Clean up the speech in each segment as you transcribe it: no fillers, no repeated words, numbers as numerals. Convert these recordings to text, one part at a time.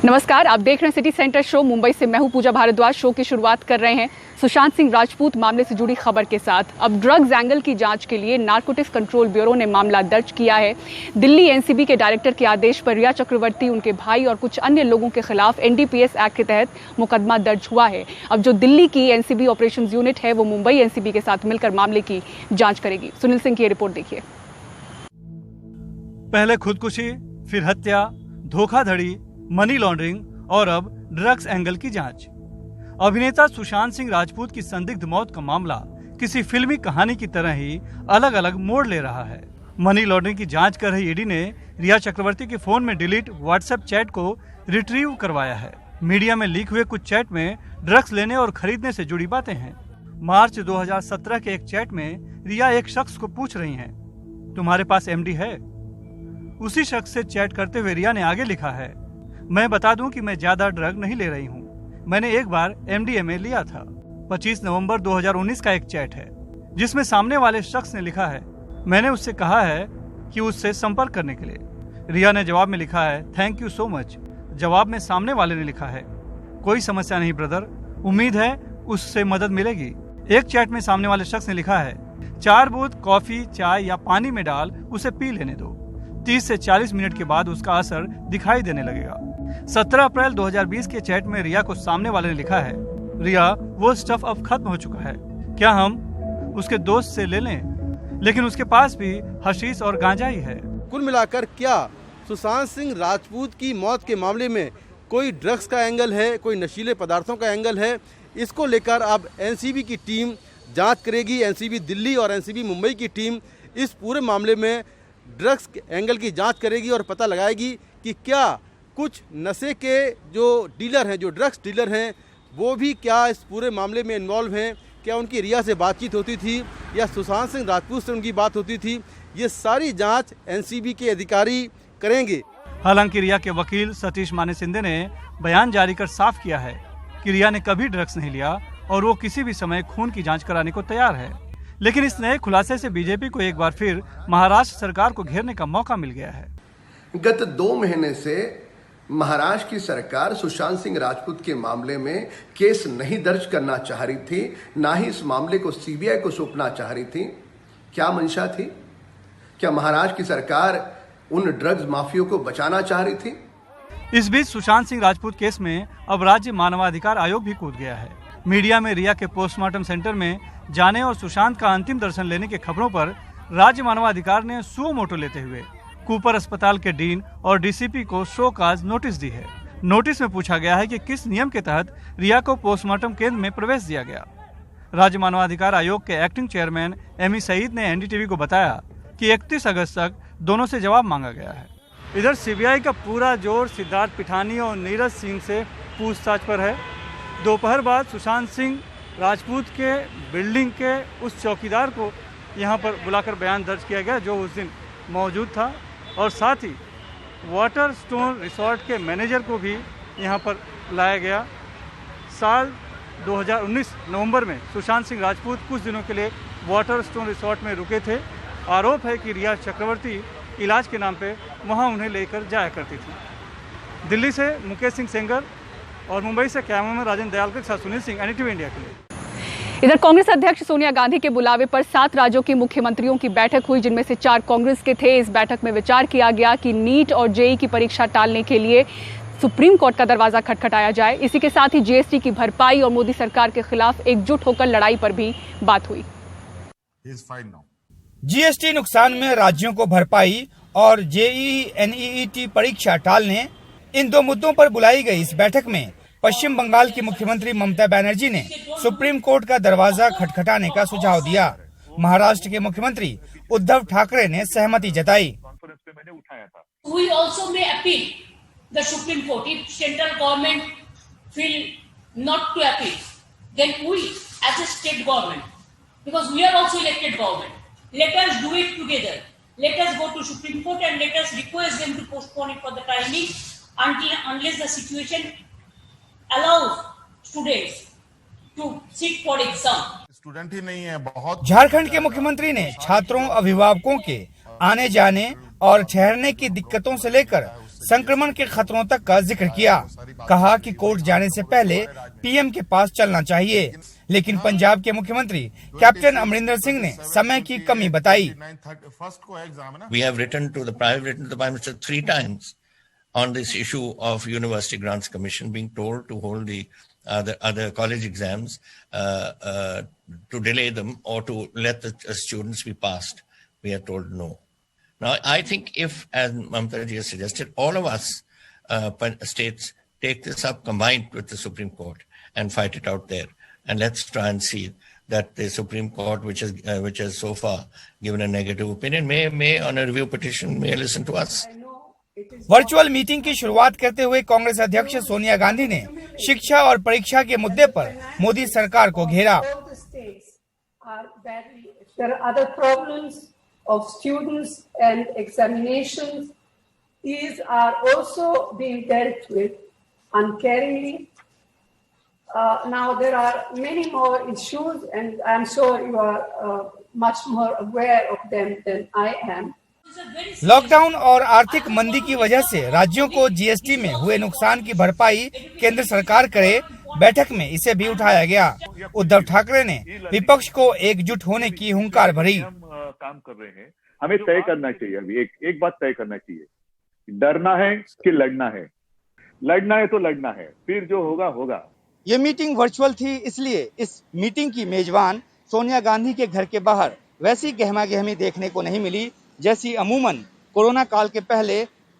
नमस्कार, आप देख रहे हैं सिटी सेंटर शो। मुंबई से मैं हूं पूजा भारद्वाज। शो की शुरुआत कर रहे हैं सुशांत सिंह राजपूत मामले से जुड़ी खबर के साथ। अब ड्रग्स एंगल की जांच के लिए नारकोटिक्स कंट्रोल ब्यूरो ने मामला दर्ज किया है। दिल्ली एनसीबी के डायरेक्टर के आदेश पर रिया चक्रवर्ती, उनके भाई और कुछ अन्य लोगों के खिलाफ एनडीपीएस एक्ट के तहत मुकदमा दर्ज हुआ है। अब जो दिल्ली की एनसीबी ऑपरेशन यूनिट है वो मुंबई एनसीबी के साथ मिलकर मामले की जाँच करेगी। सुनील सिंह की रिपोर्ट देखिए। पहले खुदकुशी, फिर हत्या, धोखाधड़ी, मनी लॉन्ड्रिंग और अब ड्रग्स एंगल की जांच। अभिनेता सुशांत सिंह राजपूत की संदिग्ध मौत का मामला किसी फिल्मी कहानी की तरह ही अलग अलग मोड़ ले रहा है। मनी लॉन्ड्रिंग की जांच कर रही ईडी ने रिया चक्रवर्ती के फोन में डिलीट व्हाट्सएप चैट को रिट्रीव करवाया है। मीडिया में लीक हुए कुछ चैट में ड्रग्स लेने और खरीदने से जुड़ी बातें हैं। मार्च 2017 के एक चैट में रिया एक शख्स को पूछ रही हैं, तुम्हारे पास एमडी है? उसी शख्स से चैट करते हुए रिया ने आगे लिखा है, मैं बता दूं कि मैं ज्यादा ड्रग नहीं ले रही हूं। मैंने एक बार एमडीएमए लिया था। 25 नवंबर 2019 का एक चैट है जिसमें सामने वाले शख्स ने लिखा है, मैंने उससे कहा है कि उससे संपर्क करने के लिए। रिया ने जवाब में लिखा है, थैंक यू सो मच। जवाब में सामने वाले ने लिखा है, कोई समस्या नहीं ब्रदर, उम्मीद है उससे मदद मिलेगी। एक चैट में सामने वाले शख्स ने लिखा है, 4 बूंद कॉफी, चाय या पानी में डाल उसे पी लेने दो, 30 से 40 मिनट के बाद उसका असर दिखाई देने लगेगा। 17 अप्रैल 2020 के चैट में रिया को सामने वाले ने लिखा है, रिया वो स्टफ अब खत्म हो चुका है, क्या हम उसके दोस्त से ले लें? लेकिन उसके पास भी हशीश और गांजा ही है। कुल मिलाकर क्या सुशांत सिंह राजपूत की मौत के मामले में कोई ड्रग्स का एंगल है, कोई नशीले पदार्थों का एंगल है? इसको लेकर अब एनसीबी की टीम जांच करेगी। एनसीबी दिल्ली और एनसीबी मुंबई की टीम इस पूरे मामले में ड्रग्स एंगल की जांच करेगी और पता लगाएगी कि क्या कुछ नशे के जो डीलर हैं, जो ड्रग्स डीलर हैं, वो भी क्या इस पूरे मामले में इन्वॉल्व हैं। क्या उनकी रिया से बातचीत होती थी या सुशांत सिंह राजपूत से उनकी बात होती थी? ये सारी जांच एनसीबी के अधिकारी करेंगे। हालांकि रिया के वकील सतीश माने सिंधे ने बयान जारी कर साफ किया है कि रिया ने कभी ड्रग्स नहीं लिया और वो किसी भी समय खून की जांच कराने को तैयार है। लेकिन इस नए खुलासे से बीजेपी को एक बार फिर महाराष्ट्र सरकार को घेरने का मौका मिल गया है। गत 2 महीने से महाराष्ट्र की सरकार सुशांत सिंह राजपूत के मामले में केस नहीं दर्ज करना चाह रही थी, ना ही इस मामले को सीबीआई को सौंपना चाह रही थी। क्या मंशा थी? क्या महाराष्ट्र की सरकार उन ड्रग्स माफियों को बचाना चाह रही थी? इस बीच सुशांत सिंह राजपूत केस में अब राज्य मानवाधिकार आयोग भी कूद गया है। मीडिया में रिया के पोस्टमार्टम सेंटर में जाने और सुशांत का अंतिम दर्शन लेने के खबरों पर राज्य मानवाधिकार ने सुओ मोटो लेते हुए कूपर अस्पताल के डीन और डीसीपी को शो काज नोटिस दी है। नोटिस में पूछा गया है कि किस नियम के तहत रिया को पोस्टमार्टम केंद्र में प्रवेश दिया गया। राज्य मानवाधिकार आयोग के एक्टिंग चेयरमैन एमी सईद ने एनडीटीवी को बताया कि 31 अगस्त तक दोनों से जवाब मांगा गया है। इधर सीबीआई का पूरा जोर सिद्धार्थ पिठानी और नीरज सिंह से पूछताछ पर है। दोपहर बाद सुशांत सिंह राजपूत के बिल्डिंग के उस चौकीदार को यहाँ पर बुलाकर बयान दर्ज किया गया जो उस दिन मौजूद था, और साथ ही वाटर स्टोन रिसोर्ट के मैनेजर को भी यहाँ पर लाया गया। साल 2019 नवंबर में सुशांत सिंह राजपूत कुछ दिनों के लिए वाटर स्टोन रिसोर्ट में रुके थे। आरोप है कि रिया चक्रवर्ती इलाज के नाम पे वहाँ उन्हें लेकर जाया करती थी। दिल्ली से मुकेश सिंह सेंगर और मुंबई से कैमरामैन राजेंद्र दयालकर के साथ सुनील सिंह, एनडीटीवी इंडिया के लिए। इधर कांग्रेस अध्यक्ष सोनिया गांधी के बुलावे पर 7 राज्यों के मुख्यमंत्रियों की बैठक हुई, जिनमें से 4 कांग्रेस के थे। इस बैठक में विचार किया गया कि नीट और जेईई की परीक्षा टालने के लिए सुप्रीम कोर्ट का दरवाजा खटखटाया जाए। इसी के साथ ही जीएसटी की भरपाई और मोदी सरकार के खिलाफ एकजुट होकर लड़ाई पर भी बात हुई। जीएसटी नुकसान में राज्यों को भरपाई और जेईई एनईईटी परीक्षा टालने, इन 2 मुद्दों पर बुलाई गई इस बैठक में पश्चिम बंगाल की मुख्यमंत्री ममता बनर्जी ने सुप्रीम कोर्ट का दरवाजा खटखटाने का सुझाव दिया। महाराष्ट्र के मुख्यमंत्री उद्धव ठाकरे ने सहमति जताई। We also may appeal the Supreme Court if central government feel not to appeal, then we as a state government, because we are also elected government, let us do it together. Let us go to Supreme Court and let us request them to postpone it for the time being unless the situation allows students to sit for exam. Student ही नहीं है बहुत। झारखंड के मुख्यमंत्री ने छात्रों, अभिभावकों के आने जाने और ठहरने की दिक्कतों से लेकर संक्रमण के खतरों तक का जिक्र किया। कहा कि कोर्ट जाने से पहले पीएम के पास चलना चाहिए, लेकिन पंजाब के मुख्यमंत्री कैप्टन अमरिंदर सिंह ने समय की कमी बताई। We have written to the Prime Minister 3 times on this issue of University Grants Commission being told to hold the other college exams, to delay them or to let the students be passed. We are told no. Now, I think if, as Mamata ji has suggested, all of us states take this up combined with the Supreme Court and fight it out there, and let's try and see that the Supreme Court, which has so far given a negative opinion, may on a review petition, may listen to us. Virtual meeting की शुरुआत करते हुए कांग्रेस अध्यक्ष सोनिया गांधी ने शिक्षा और परीक्षा के मुद्दे पर मोदी सरकार को घेरा। There are other problems of students and examinations. These are also being dealt with uncaringly. Now there are many more issues, and I'm sure you are much more aware of them than I am. Lockdown और आर्थिक मंदी की वजह से राज्यों को GST में हुए नुकसान की भरपाई केंद्र सरकार करे, बैठक में इसे भी उठाया गया। उद्धव ठाकरे ने विपक्ष को एकजुट होने की हुंकार भरी। काम कर रहे हैं, हमें तय करना चाहिए, अभी एक बात तय करना चाहिए, डरना है कि लड़ना है। लड़ना है तो लड़ना है, फिर जो होगा होगा। ये मीटिंग वर्चुअल थी, इसलिए इस मीटिंग की मेजबान सोनिया गांधी के घर के बाहर वैसी गहमा गहमी देखने को नहीं मिली जैसी अमूमन कोरोना काल के पहले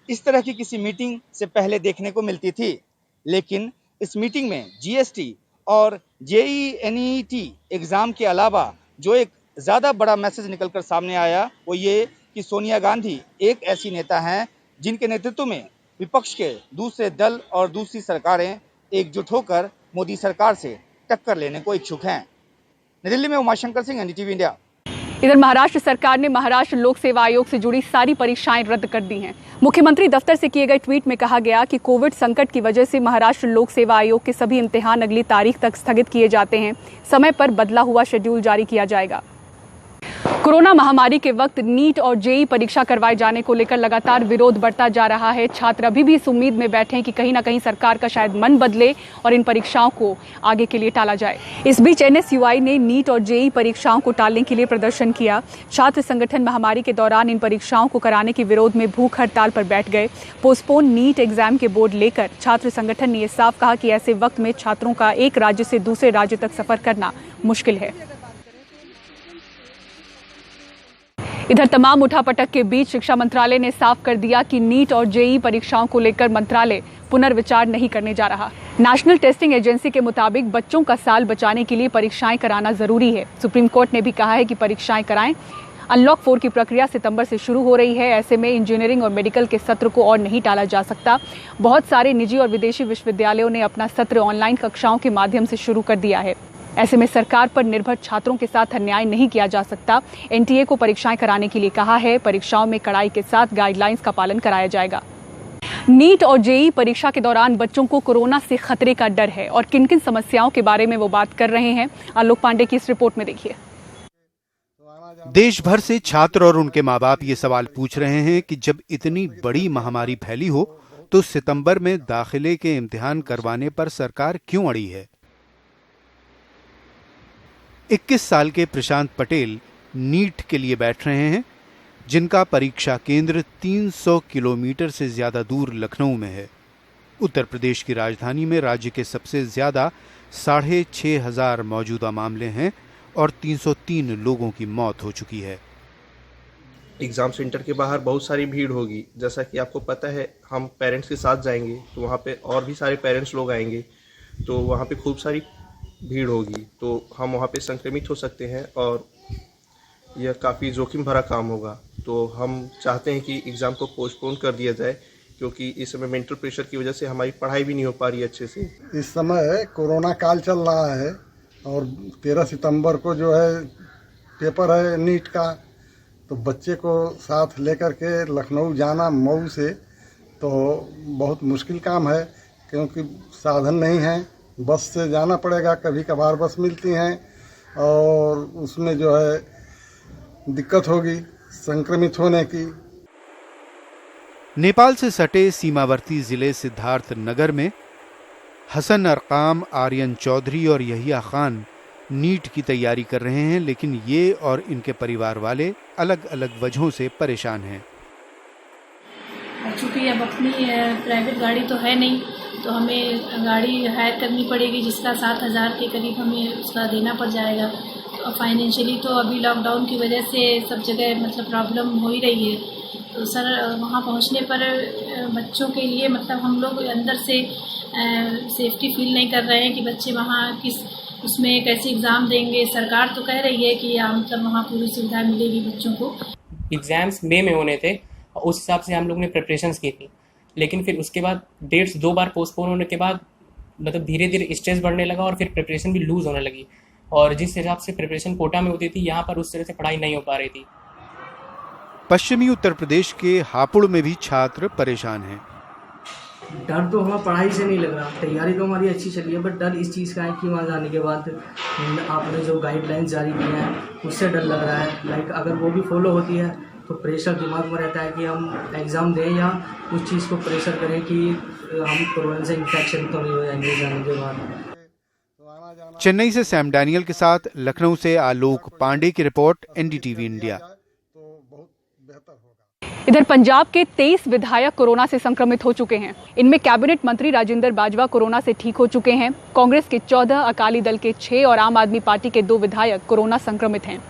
इस तरह की किसी मीटिंग से पहले देखने को मिलती थी। लेकिन इस मीटिंग में जीएसटी और जेईई एनईईटी एग्जाम के अलावा जो एक ज्यादा बड़ा मैसेज निकलकर सामने आया वो ये कि सोनिया गांधी एक ऐसी नेता हैं जिनके नेतृत्व में विपक्ष के दूसरे दल और दूसरी सरकारें एकजुट होकर मोदी सरकार से टक्कर लेने को इच्छुक हैं। नई दिल्ली में उमाशंकर सिंह, एनडीटीवी इंडिया। इधर महाराष्ट्र सरकार ने महाराष्ट्र लोक सेवा आयोग से जुड़ी सारी परीक्षाएं रद्द कर दी हैं। मुख्यमंत्री दफ्तर से किए गए ट्वीट में कहा गया कि कोविड संकट की वजह से महाराष्ट्र लोक सेवा आयोग के सभी इम्तिहान अगली तारीख तक स्थगित किए जाते हैं। समय पर बदला हुआ शेड्यूल जारी किया जाएगा। कोरोना महामारी के वक्त नीट और जेईई परीक्षा करवाए जाने को लेकर लगातार विरोध बढ़ता जा रहा है। छात्र अभी भी इस उम्मीद में बैठे हैं कि कहीं ना कहीं सरकार का शायद मन बदले और इन परीक्षाओं को आगे के लिए टाला जाए। इस बीच एनएसयूआई ने नीट और जेईई परीक्षाओं को टालने के लिए प्रदर्शन किया। छात्र संगठन महामारी के दौरान इन परीक्षाओं को कराने के विरोध में भूख हड़ताल पर बैठ गए। पोस्टपोन नीट एग्जाम के बोर्ड लेकर छात्र संगठन ने यह साफ कहा कि ऐसे वक्त में छात्रों का एक राज्य से दूसरे राज्य तक सफर करना मुश्किल है। इधर तमाम उठापटक के बीच शिक्षा मंत्रालय ने साफ कर दिया कि नीट और जेईई परीक्षाओं को लेकर मंत्रालय पुनर्विचार नहीं करने जा रहा। नेशनल टेस्टिंग एजेंसी के मुताबिक बच्चों का साल बचाने के लिए परीक्षाएं कराना जरूरी है। सुप्रीम कोर्ट ने भी कहा है कि परीक्षाएं कराएं। अनलॉक 4 की प्रक्रिया सितंबर से शुरू हो रही है। ऐसे में इंजीनियरिंग और मेडिकल के सत्र को और नहीं टाला जा सकता। बहुत सारे निजी और विदेशी विश्वविद्यालयों ने अपना सत्र ऑनलाइन कक्षाओं के माध्यम से शुरू कर दिया है। ऐसे में सरकार पर निर्भर छात्रों के साथ अन्याय नहीं किया जा सकता। एनटीए को परीक्षाएं कराने के लिए कहा है। परीक्षाओं में कड़ाई के साथ गाइडलाइंस का पालन कराया जाएगा। नीट और जेईई परीक्षा के दौरान बच्चों को कोरोना से खतरे का डर है और किन किन समस्याओं के बारे में वो बात कर रहे हैं, आलोक पांडे की इस रिपोर्ट में देखिए। देश भर से छात्र और उनके माँ बाप ये सवाल पूछ रहे हैं कि जब इतनी बड़ी महामारी फैली हो तो सितंबर में दाखिले के इम्तिहान करवाने पर सरकार क्यों अड़ी है। 21 साल के प्रशांत पटेल नीट के लिए बैठ रहे हैं, जिनका परीक्षा केंद्र 300 किलोमीटर से ज्यादा दूर लखनऊ में है। उत्तर प्रदेश की राजधानी में राज्य के सबसे ज्यादा 6,500 मौजूदा मामले हैं और 303 लोगों की मौत हो चुकी है। एग्ज़ाम सेंटर के बाहर बहुत सारी भीड़ होगी। जैसा कि आपको पता है, हम पेरेंट्स के साथ जाएंगे तो वहाँ पे और भी सारे पेरेंट्स लोग आएंगे, तो वहाँ पे खूब सारी भीड़ होगी, तो हम वहाँ पे संक्रमित हो सकते हैं और यह काफ़ी जोखिम भरा काम होगा। तो हम चाहते हैं कि एग्ज़ाम को पोस्टपोन कर दिया जाए, क्योंकि इस समय मेंटल प्रेशर की वजह से हमारी पढ़ाई भी नहीं हो पा रही है अच्छे से। इस समय कोरोना काल चल रहा है और 13 सितंबर को जो है पेपर है नीट का, तो बच्चे को साथ लेकर के लखनऊ जाना मऊ से तो बहुत मुश्किल काम है, क्योंकि साधन नहीं है। बस से जाना पड़ेगा, कभी कभार बस मिलती हैं और उसमें जो है दिक्कत होगी संक्रमित होने की। नेपाल से सटे सीमावर्ती जिले सिद्धार्थ नगर में हसन अरकाम, आर्यन चौधरी और यहिया खान नीट की तैयारी कर रहे हैं, लेकिन ये और इनके परिवार वाले अलग अलग वजहों से परेशान हैं। चूँकि अब अपनी प्राइवेट गाड़ी तो है नहीं, तो हमें गाड़ी हायर करनी पड़ेगी, जिसका 7,000 के करीब हमें उसका देना पड़ जाएगा। तो फाइनेंशियली तो अभी लॉकडाउन की वजह से सब जगह मतलब प्रॉब्लम हो ही रही है। तो सर वहाँ पहुँचने पर बच्चों के लिए मतलब हम लोग अंदर से सेफ्टी फील नहीं कर रहे हैं कि बच्चे वहाँ किस उसमें कैसे एग्ज़ाम देंगे। सरकार तो कह रही है कि मतलब वहाँ पूरी सुविधा मिलेगी बच्चों को। एग्ज़ाम्स मई में होने थे, उस हिसाब से हम लोग ने प्रिपरेशंस की थी, लेकिन फिर उसके बाद डेट्स 2 बार पोस्टपोन होने के बाद मतलब धीरे धीरे स्ट्रेस बढ़ने लगा और फिर प्रिपरेशन भी लूज़ होने लगी। और जिस हिसाब से प्रिपरेशन कोटा में होती थी, यहाँ पर उस तरह से पढ़ाई नहीं हो पा रही थी। पश्चिमी उत्तर प्रदेश के हापुड़ में भी छात्र परेशान हैं। डर तो हमें पढ़ाई से नहीं लग रहा, तैयारी तो हमारी अच्छी चली है, बट डर इस चीज़ का है कि वहाँ जाने के बाद आपने जो गाइडलाइंस जारी की हैं उससे डर लग रहा है। लाइक अगर वो भी फॉलो होती है तो प्रेशर दिमाग में रहता है कि हम एग्ज़ाम दें या उस चीज़ को प्रेशर करें कि हम कोरोना से इन्फेक्शन तो नहीं हो जाएंगे जाने के बाद। चेन्नई से सैम डैनियल के साथ लखनऊ से आलोक पांडे की रिपोर्ट, एनडीटीवी इंडिया। इधर पंजाब के 23 विधायक कोरोना से संक्रमित हो चुके हैं। इनमें कैबिनेट मंत्री राजिंदर बाजवा कोरोना से ठीक हो चुके हैं। कांग्रेस के 14, अकाली दल के 6 और आम आदमी पार्टी के 2 विधायक कोरोना संक्रमित हैं।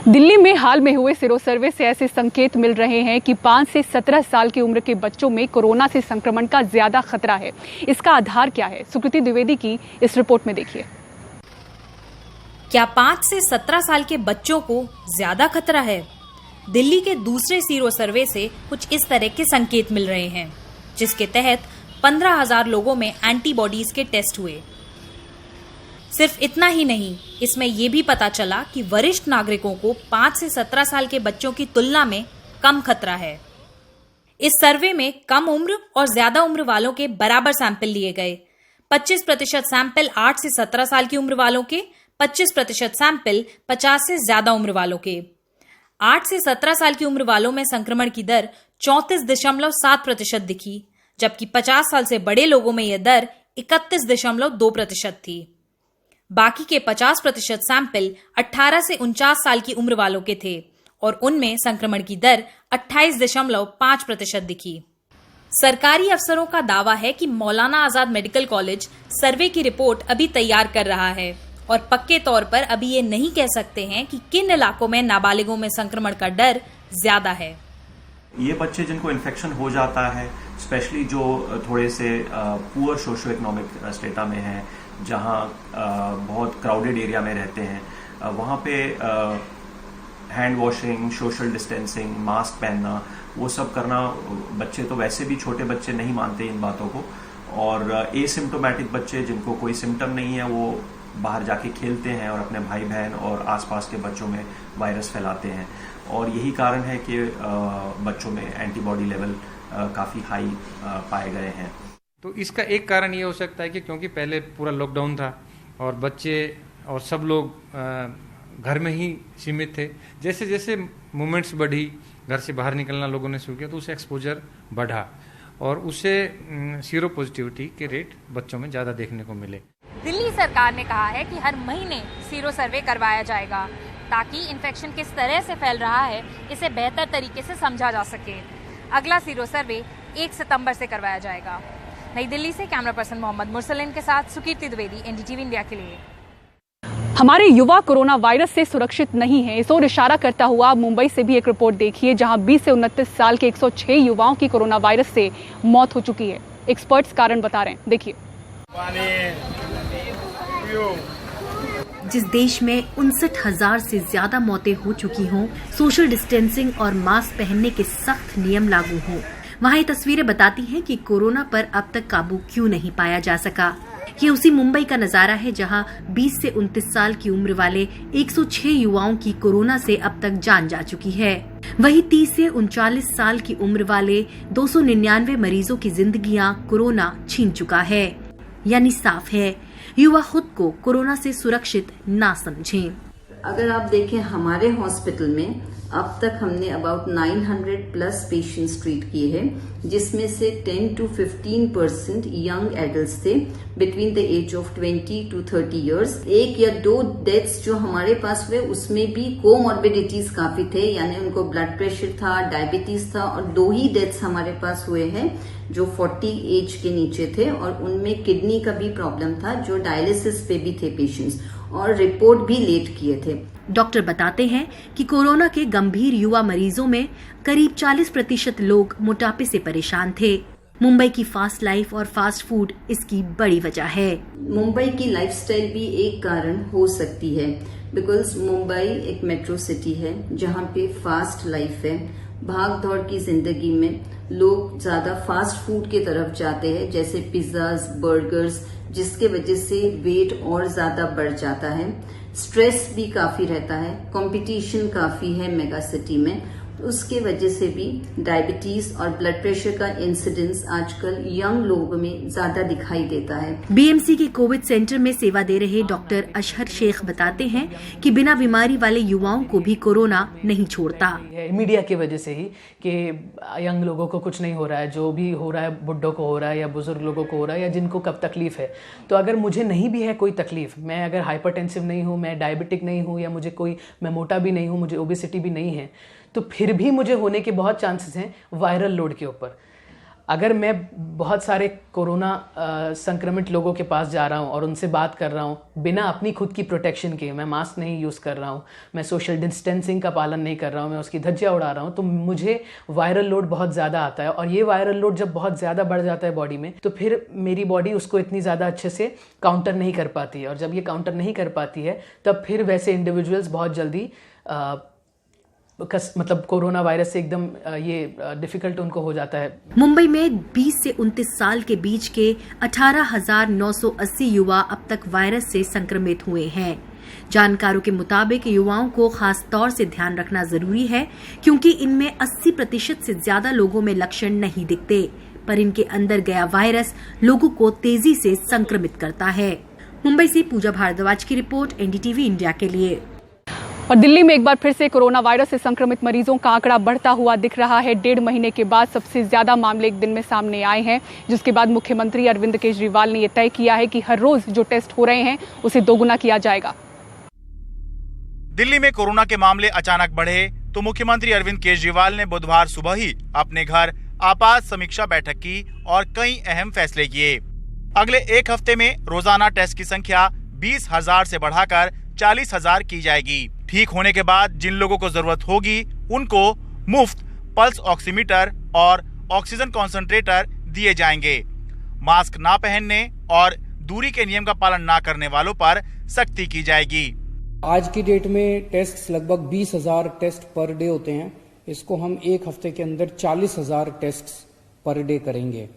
दिल्ली में हाल में हुए सीरो सर्वे से ऐसे संकेत मिल रहे हैं कि 5 से 17 साल की उम्र के बच्चों में कोरोना से संक्रमण का ज्यादा खतरा है। इसका आधार क्या है? सुकृति द्विवेदी की इस रिपोर्ट में देखिए। क्या 5 से 17 साल के बच्चों को ज्यादा खतरा है? दिल्ली के दूसरे सीरो सर्वे से कुछ इस तरह के संकेत मिल रहे हैं, जिसके तहत 15,000 लोगों में एंटीबॉडीज के टेस्ट हुए। सिर्फ इतना ही नहीं, इसमें यह भी पता चला कि वरिष्ठ नागरिकों को 5 से 17 साल के बच्चों की तुलना में कम खतरा है। इस सर्वे में कम उम्र और ज्यादा उम्र वालों के बराबर सैंपल लिए गए। 25% सैंपल 8 से 17 साल की उम्र वालों के, 25% सैंपल 50 से ज्यादा उम्र वालों के। 8 से 17 साल की उम्र वालों में संक्रमण की दर 34.7% दिखी, जबकि 50 साल से बड़े लोगों में यह दर 31.2% थी। बाकी के 50% सैंपल 18 से 49 साल की उम्र वालों के थे और उनमें संक्रमण की दर 28.5% दिखी। सरकारी अफसरों का दावा है कि मौलाना आजाद मेडिकल कॉलेज सर्वे की रिपोर्ट अभी तैयार कर रहा है और पक्के तौर पर अभी ये नहीं कह सकते हैं कि किन इलाकों में नाबालिगों में संक्रमण का डर ज्यादा है। ये बच्चे जिनको इन्फेक्शन हो जाता है, स्पेशली जो थोड़े से पुअर सोशो इकोनॉमिक स्टेटा में है, जहाँ बहुत क्राउडेड एरिया में रहते हैं, वहाँ पे hand washing, social distancing, mask पहनना, वो सब करना, बच्चे तो वैसे भी छोटे बच्चे नहीं मानते इन बातों को, और एसिम्प्टोमेटिक बच्चे जिनको कोई सिम्टम नहीं है वो बाहर जाके खेलते हैं और अपने भाई बहन और आसपास के बच्चों में वायरस फैलाते हैं। और यही कारण है कि बच्चों में एंटीबॉडी लेवल काफ़ी हाई पाए गए हैं। तो इसका एक कारण ये हो सकता है कि क्योंकि पहले पूरा लॉकडाउन था और बच्चे और सब लोग घर में ही सीमित थे। जैसे जैसे मूवमेंट्स बढ़ी, घर से बाहर निकलना लोगों ने शुरू किया, तो उससे एक्सपोजर बढ़ा और उससे सीरो पॉजिटिविटी के रेट बच्चों में ज़्यादा देखने को मिले। दिल्ली सरकार ने कहा है कि हर महीने सीरो सर्वे करवाया जाएगा ताकि इन्फेक्शन किस तरह से फैल रहा है इसे बेहतर तरीके से समझा जा सके। अगला सीरो सर्वे 1 सितंबर से करवाया जाएगा। नई दिल्ली से कैमरा पर्सन मोहम्मद मुरसलिन के साथ सुकीर्ति द्विवेदी, एनडीटीवी इंडिया के लिए। हमारे युवा कोरोना वायरस से सुरक्षित नहीं है, इस ओर इशारा करता हुआ मुंबई से भी एक रिपोर्ट देखिए, जहां 20 से 29 साल के 106 युवाओं की कोरोना वायरस से मौत हो चुकी है। एक्सपर्ट्स कारण बता रहे हैं, देखिए। जिस देश में 59,000 से ज्यादा मौतें हो चुकी हों, सोशल डिस्टेंसिंग और मास्क पहनने के सख्त नियम लागू हों, वहाँ ये तस्वीरें बताती हैं कि कोरोना पर अब तक काबू क्यों नहीं पाया जा सका। ये उसी मुंबई का नजारा है जहां 20 से 29 साल की उम्र वाले 106 युवाओं की कोरोना से अब तक जान जा चुकी है। वहीं 30 से 39 साल की उम्र वाले 299 मरीजों की जिंदगियां कोरोना छीन चुका है। यानी साफ है, युवा खुद को कोरोना से सुरक्षित ना समझें। अगर आप देखें हमारे हॉस्पिटल में अब तक हमने अबाउट 900 प्लस पेशेंट्स ट्रीट किए हैं, जिसमें से 10 to 15% यंग एडल्ट्स थे between the age of 20 to 30 years. 1 या 2 डेथ्स जो हमारे पास हुए उसमें भी कोमॉर्बिडिटीज काफी थे, यानी उनको ब्लड प्रेशर था, डायबिटीज था, और 2 ही डेथ्स हमारे पास हुए हैं जो 40 एज के नीचे थे, और उनमें किडनी का भी प्रॉब्लम था, जो डायलिसिस पे भी थे पेशेंट्स, और रिपोर्ट भी लेट किए थे। डॉक्टर बताते हैं कि कोरोना के गंभीर युवा मरीजों में करीब 40% लोग मोटापे से परेशान थे। मुंबई की फास्ट लाइफ और फास्ट फूड इसकी बड़ी वजह है। मुंबई की लाइफस्टाइल भी एक कारण हो सकती है, बिकॉज मुंबई एक मेट्रो सिटी है जहाँ पे फास्ट लाइफ है। भाग दौड़ की जिंदगी में लोग ज्यादा फास्ट फूड की तरफ जाते हैं, जैसे पिज्जाज, बर्गर्स, जिसके वजह से वेट और ज्यादा बढ़ जाता है। स्ट्रेस भी काफी रहता है, कंपटीशन काफी है मेगा सिटी में, उसके वजह से भी डायबिटीज और ब्लड प्रेशर का इंसिडेंस आजकल यंग लोगों में ज्यादा दिखाई देता है। बीएमसी के कोविड सेंटर में सेवा दे रहे डॉक्टर अशहर शेख बताते हैं कि बिना बीमारी वाले युवाओं को भी कोरोना नहीं छोड़ता। मीडिया की वजह से ही कि यंग लोगों को कुछ नहीं हो रहा है, जो भी हो रहा है बुड्ढों को हो रहा है या बुजुर्ग लोगों को हो रहा है या जिनको कब तकलीफ है। तो अगर मुझे नहीं भी है कोई तकलीफ, मैं अगर हाइपरटेंसिव नहीं हूँ, मैं डायबिटिक नहीं हूँ, या मुझे मैं मोटा भी नहीं हूँ, मुझे ओबेसिटी भी नहीं है, तो फिर भी मुझे होने के बहुत चांसेस हैं वायरल लोड के ऊपर। अगर मैं बहुत सारे कोरोना संक्रमित लोगों के पास जा रहा हूं और उनसे बात कर रहा हूं बिना अपनी खुद की प्रोटेक्शन के, मैं मास्क नहीं यूज़ कर रहा हूं, मैं सोशल डिस्टेंसिंग का पालन नहीं कर रहा हूं, मैं उसकी धज्जियां उड़ा रहा हूं, तो मुझे वायरल लोड बहुत ज़्यादा आता है। और ये वायरल लोड जब बहुत ज़्यादा बढ़ जाता है बॉडी में, तो फिर मेरी बॉडी उसको इतनी ज़्यादा अच्छे से काउंटर नहीं कर पाती है, और जब ये काउंटर नहीं कर पाती है तब फिर वैसे इंडिविजुअल्स बहुत जल्दी मतलब कोरोना वायरस से एकदम ये डिफिकल्ट उनको हो जाता है। मुंबई में 20 से 29 साल के बीच के 18,980 युवा अब तक वायरस से संक्रमित हुए हैं। जानकारों के मुताबिक युवाओं को खास तौर से ध्यान रखना जरूरी है, क्योंकि इनमें 80% से ज्यादा लोगों में लक्षण नहीं दिखते, पर इनके अंदर गया वायरस लोगों को तेजी से संक्रमित करता है। मुंबई से पूजा भारद्वाज की रिपोर्ट, एनडीटीवी इंडिया के लिए। और दिल्ली में एक बार फिर से कोरोना वायरस से संक्रमित मरीजों का आंकड़ा बढ़ता हुआ दिख रहा है। 1.5 महीने के बाद सबसे ज्यादा मामले एक दिन में सामने आए हैं, जिसके बाद मुख्यमंत्री अरविंद केजरीवाल ने यह तय किया है कि हर रोज जो टेस्ट हो रहे हैं उसे दोगुना किया जाएगा। दिल्ली में कोरोना के मामले अचानक बढ़े तो मुख्यमंत्री अरविंद केजरीवाल ने बुधवार सुबह ही अपने घर आपात समीक्षा बैठक की और कई अहम फैसले किए। अगले एक हफ्ते में रोजाना टेस्ट की संख्या 20,000 से बढ़ाकर 40,000 की जाएगी। ठीक होने के बाद जिन लोगों को जरूरत होगी उनको मुफ्त पल्स ऑक्सीमीटर और ऑक्सीजन कॉन्सेंट्रेटर दिए जाएंगे। मास्क ना पहनने और दूरी के नियम का पालन ना करने वालों पर सख्ती की जाएगी। आज की डेट में टेस्ट लगभग 20,000 टेस्ट पर डे होते हैं, इसको हम एक हफ्ते के अंदर 40,000 टेस्ट पर डे करेंगे।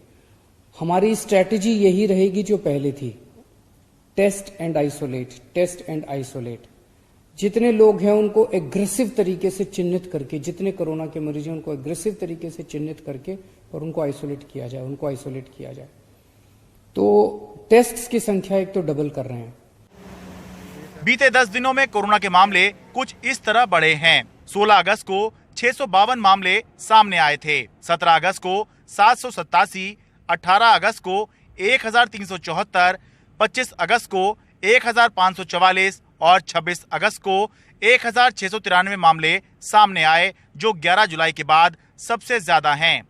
हमारी स्ट्रेटेजी यही रहेगी जो पहले थी, test and isolate, test and isolate. जितने लोग हैं उनको एग्रेसिव तरीके से चिन्हित करके, जितने कोरोना के मरीज हैं उनको एग्रेसिव तरीके से चिन्हित करके और उनको आइसोलेट किया जाए, तो टेस्ट्स की संख्या एक तो डबल कर रहे हैं। बीते 10 दिनों में कोरोना के मामले कुछ इस तरह बढ़े हैं। 16 अगस्त को 652 मामले सामने आए थे, 17 अगस्त को 787, 18 अगस्त को 1,374, 25 अगस्त को 1,544 और 26 अगस्त को 1,693 मामले सामने आए, जो 11 जुलाई के बाद सबसे ज्यादा हैं।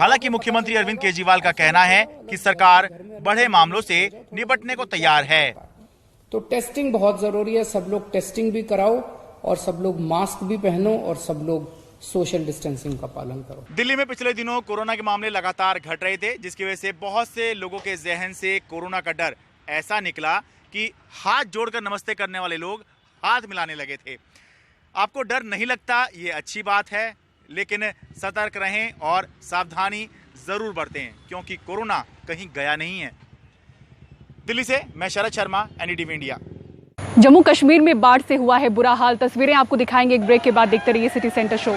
हालांकि मुख्यमंत्री अरविंद केजरीवाल का कहना है कि सरकार बढ़े मामलों से निपटने को तैयार है। तो टेस्टिंग बहुत जरूरी है, सब लोग टेस्टिंग भी कराओ और सब लोग मास्क भी पहनो और सब लोग सोशल डिस्टेंसिंग का पालन करो। दिल्ली में पिछले दिनों कोरोना के मामले लगातार घट रहे थे, जिसकी वजह से बहुत से लोगों के जहन से कोरोना का डर ऐसा निकला कि हाथ जोड़कर नमस्ते करने वाले लोग हाथ मिलाने लगे थे। आपको डर नहीं लगता, ये अच्छी बात है, लेकिन सतर्क रहें और सावधानी जरूर बरतें, क्योंकि कोरोना कहीं गया नहीं है। दिल्ली से मैं शरद शर्मा, एनडीटीवी इंडिया। जम्मू कश्मीर में बाढ़ से हुआ है बुरा हाल। तस्वीरें आपको दिखाएंगे एक ब्रेक के बाद। देखते रहिए सिटी सेंटर शो।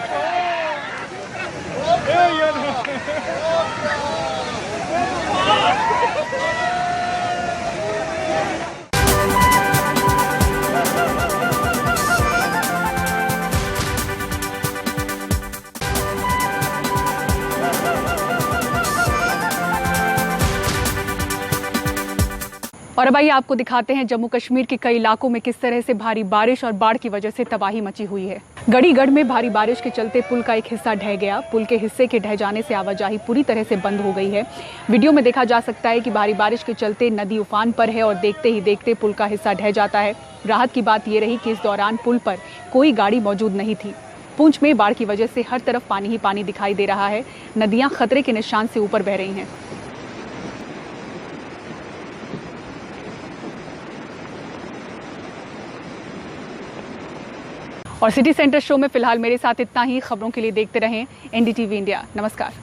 और अब आइए आपको दिखाते हैं जम्मू कश्मीर के कई इलाकों में किस तरह से भारी बारिश और बाढ़ की वजह से तबाही मची हुई है। गढ़ीगढ़ में भारी बारिश के चलते पुल का एक हिस्सा ढह गया। पुल के हिस्से के ढह जाने से आवाजाही पूरी तरह से बंद हो गई है। वीडियो में देखा जा सकता है कि भारी बारिश के चलते नदी उफान पर है और देखते ही देखते पुल का हिस्सा ढह जाता है। राहत की बात ये रही कि इस दौरान पुल पर कोई गाड़ी मौजूद नहीं थी। पूंछ में बाढ़ की वजह से हर तरफ पानी ही पानी दिखाई दे रहा है। नदियां खतरे के निशान से ऊपर बह रही हैं। और सिटी सेंटर शो में फिलहाल मेरे साथ इतना ही। खबरों के लिए देखते रहें NDTV इंडिया। नमस्कार।